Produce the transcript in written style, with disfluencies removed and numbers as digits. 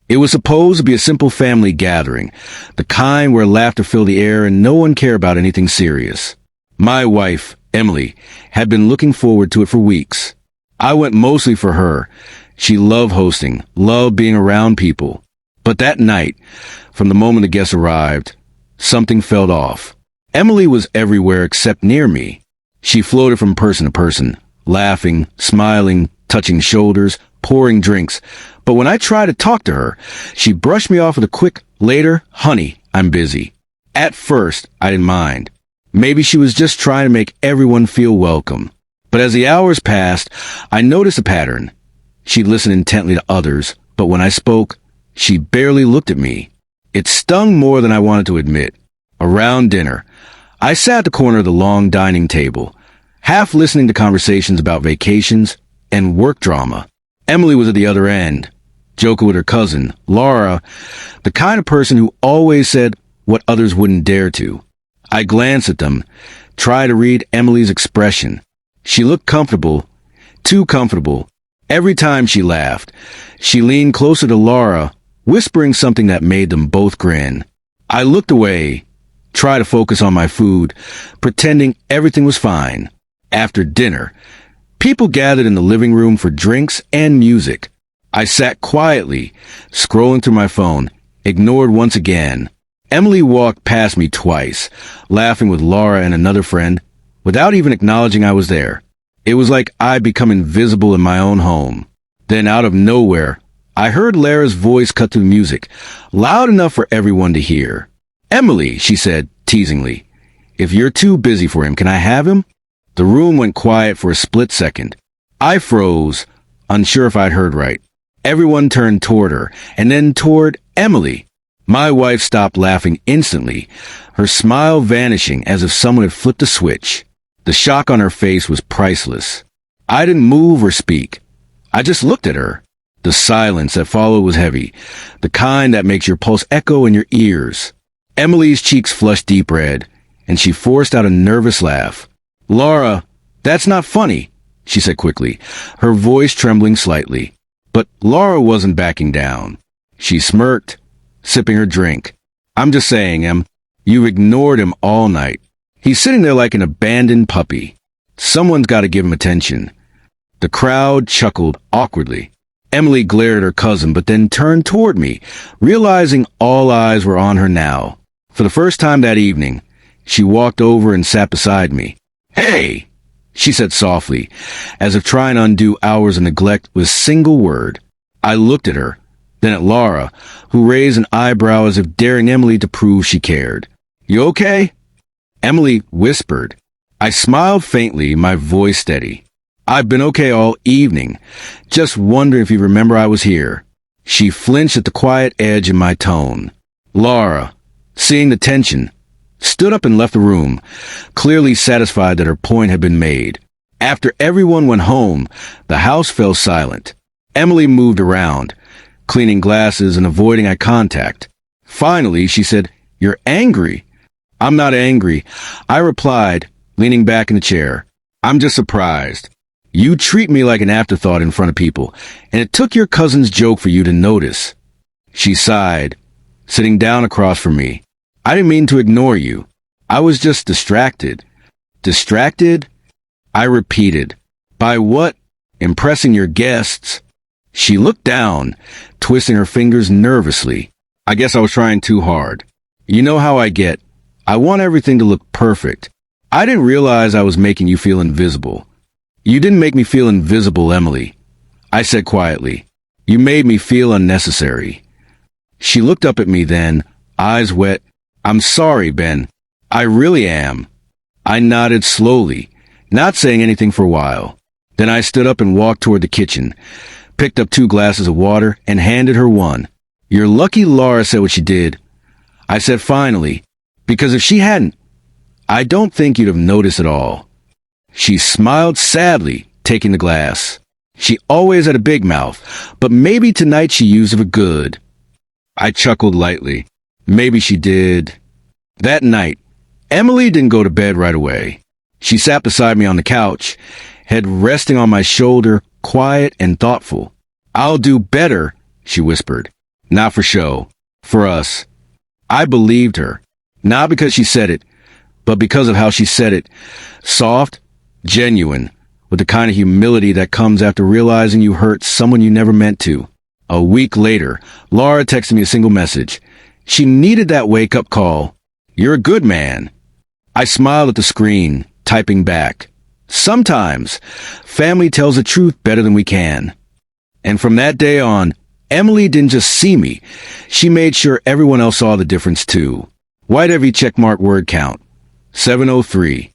It was supposed to be a simple family gathering, the kind where laughter filled the air and no one cared about anything serious. My wife, Emily, had been looking forward to it for weeks. I went mostly for her. She loved hosting, loved being around people. But that night, from the moment the guests arrived, something felt off. Emily was everywhere except near me. She floated from person to person, laughing, smiling, touching shoulders, pouring drinks. But when I tried to talk to her, she brushed me off with a quick, later, honey, I'm busy. At first, I didn't mind. Maybe she was just trying to make everyone feel welcome. But as the hours passed, I noticed a pattern. She'd listen intently to others, but when I spoke, she barely looked at me. It stung more than I wanted to admit. Around dinner, I sat at the corner of the long dining table, half listening to conversations about vacations and work drama. Emily was at the other end, joking with her cousin, Laura, the kind of person who always said what others wouldn't dare to. I glanced at them, tried to read Emily's expression. She looked comfortable, too comfortable. Every time she laughed, she leaned closer to Laura, whispering something that made them both grin. I looked away, tried to focus on my food, pretending everything was fine. After dinner, people gathered in the living room for drinks and music. I sat quietly, scrolling through my phone, ignored once again. Emily walked past me twice, laughing with Laura and another friend, without even acknowledging I was there. It was like I'd become invisible in my own home. Then out of nowhere, I heard Lara's voice cut through the music, loud enough for everyone to hear. Emily, she said, teasingly, if you're too busy for him, can I have him? The room went quiet for a split second. I froze, unsure if I'd heard right. Everyone turned toward her, and then toward Emily. My wife stopped laughing instantly, her smile vanishing as if someone had flipped a switch. The shock on her face was priceless. I didn't move or speak. I just looked at her. The silence that followed was heavy, the kind that makes your pulse echo in your ears. Emily's cheeks flushed deep red, and she forced out a nervous laugh. Laura, that's not funny, she said quickly, her voice trembling slightly. But Laura wasn't backing down. She smirked, sipping her drink. I'm just saying, Em, you've ignored him all night. He's sitting there like an abandoned puppy. Someone's got to give him attention. The crowd chuckled awkwardly. Emily glared at her cousin, but then turned toward me, realizing all eyes were on her now. For the first time that evening, she walked over and sat beside me. Hey, she said softly, as if trying to undo hours of neglect with a single word. I looked at her, then at Laura, who raised an eyebrow as if daring Emily to prove she cared. You okay? Emily whispered. I smiled faintly, my voice steady. I've been okay all evening, just wondering if you remember I was here. She flinched at the quiet edge in my tone. Laura, seeing the tension, stood up and left the room, clearly satisfied that her point had been made. After everyone went home, the house fell silent. Emily moved around, cleaning glasses and avoiding eye contact. Finally, she said, You're angry. I'm not angry, I replied, leaning back in the chair. I'm just surprised. You treat me like an afterthought in front of people, and it took your cousin's joke for you to notice. She sighed, sitting down across from me. I didn't mean to ignore you. I was just distracted. Distracted? I repeated. By what? Impressing your guests? She looked down, twisting her fingers nervously. I guess I was trying too hard. You know how I get. I want everything to look perfect. I didn't realize I was making you feel invisible. You didn't make me feel invisible, Emily. I said quietly. You made me feel unnecessary. She looked up at me then, eyes wet. I'm sorry, Ben. I really am. I nodded slowly, not saying anything for a while. Then I stood up and walked toward the kitchen, picked up 2 glasses of water, and handed her one. You're lucky Laura said what she did. I said finally, because if she hadn't, I don't think you'd have noticed at all. She smiled sadly, taking the glass. She always had a big mouth, but maybe tonight she used it for good. I chuckled lightly. Maybe she did. That night, Emily didn't go to bed right away. She sat beside me on the couch, head resting on my shoulder, quiet and thoughtful. I'll do better, she whispered. Not for show. For us. I believed her. Not because she said it, but because of how she said it. Soft, genuine, with the kind of humility that comes after realizing you hurt someone you never meant to. A week later, Laura texted me a single message. She needed that wake-up call. You're a good man. I smiled at the screen, typing back. Sometimes, family tells the truth better than we can. And from that day on, Emily didn't just see me. She made sure everyone else saw the difference too. Why'd every checkmark word count? 703.